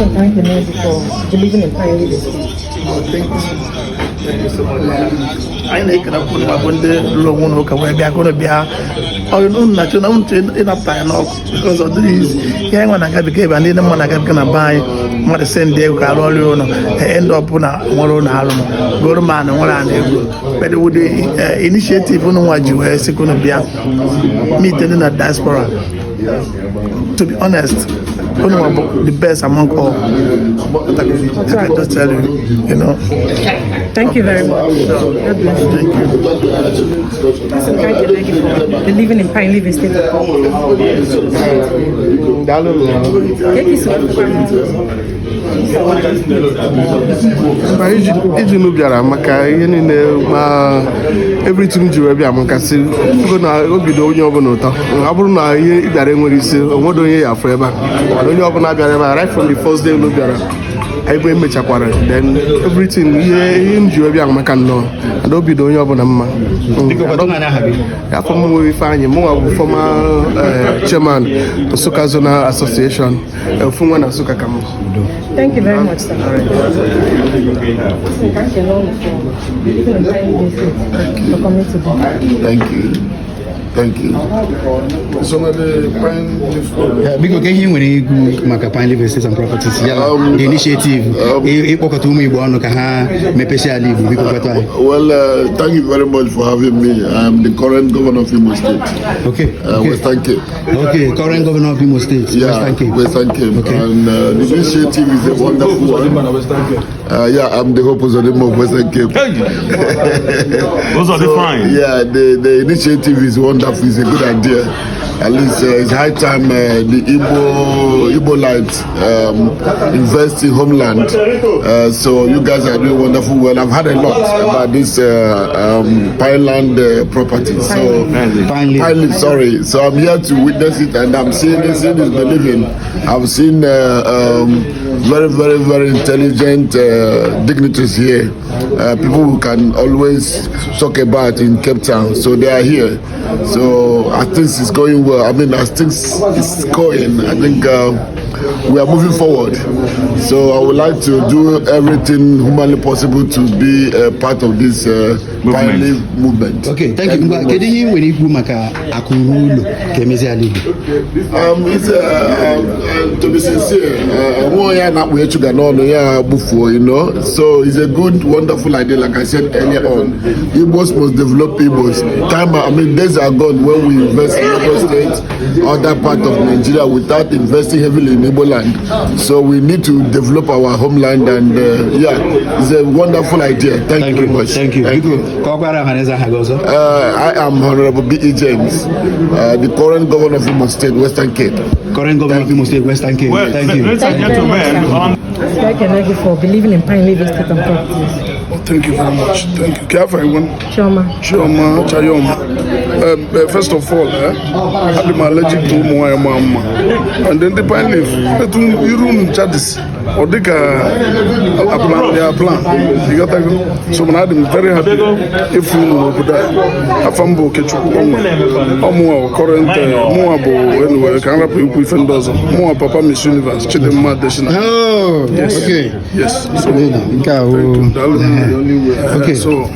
Thank you, Nancy, for believing in prayer leadership. Thank you so much. I know that I'm going to long one hook away. I'm going to be a because of this. Yeah, when I got the game, and then when I got gonna buy, what the same day, I end up on a one go to man and one and but with the initiative on what you were going to be a meeting in the diaspora. To be honest, the best among all. I can just tell you, you know. Thank you very much. God bless you. Thank you. Thank you for believing in Pine Living State. Thank you so much. iji n'obiara maka ihe niile ma everything ji wee bịa maka si na obido onye ọbụla ụtọ ọ bụrụ na ihe bịara enwere isi onwedo onye ya afọ ebe a onye ọbụla bịara ebe a right from the first day n'obiara ebe emechakwara then everything ihe m ji wee bịa maka nnọọ na obido onye ọbụla mma afọ m nwere Ifeanyị mụnwa bụ former chairman Nsukka Zonal Association ofu nwa na Nsukka ka m. Thank you very much, sir. Thank you. Thank you. Some of the Pine Leaf. Because can you when you make a Pine Leaf Estates and Properties? The initiative. Well, thank you very much for having me. I'm the current governor of Imo State. Okay. Western Cape. Okay, current governor of Imo State. Yeah, Western Cape. Okay. And the initiative is a wonderful one. Yeah, I'm the representative of Western Cape. Those are defined. Yeah, the initiative is wonderful. It's a good idea. At least it's high time the Igbo lights invest in homeland. So you guys are doing wonderful well. I've heard a lot about this Pineland property. So Pineland, sorry. So I'm here to witness it, and I'm seeing this is believing. I've seen very, very, very intelligent dignitaries here. People who can always talk about in Cape Town. So they are here. So I think it's going well. I mean, as things is going, I think we are moving forward. So I would like to do everything humanly possible to be a part of this movement. Okay, thank you. When you to be sincere, you know. So it's a good, wonderful idea. Like I said earlier on, Igbos must develop Igbos. Days are gone when we invest in Igbo State, other part of Nigeria, without investing heavily in Igbo land. So we need to develop our homeland, and it's a wonderful idea. Thank you very much. Thank you. I am Honorable B.E. James, the current governor of Imo State, Western Cape. Current governor of Imo State, Western Cape. Well, thank you. Thank you for believing in Pine Living State and Properties. Thank you very much. Thank you. Care for everyone. Choma, Chayoma. First of all, I'm allergic to my mom. And then the Pine Leaf, you room charges. Or they plan their plan. You got so I'm very happy if you know that. Afambo Ketchup, Omo, current Moabo, anyway, can rap you with Fendoza. Moa Papa Miss Universe, Chidema Deshina. Oh, yes. Okay. Yes. So, okay. So,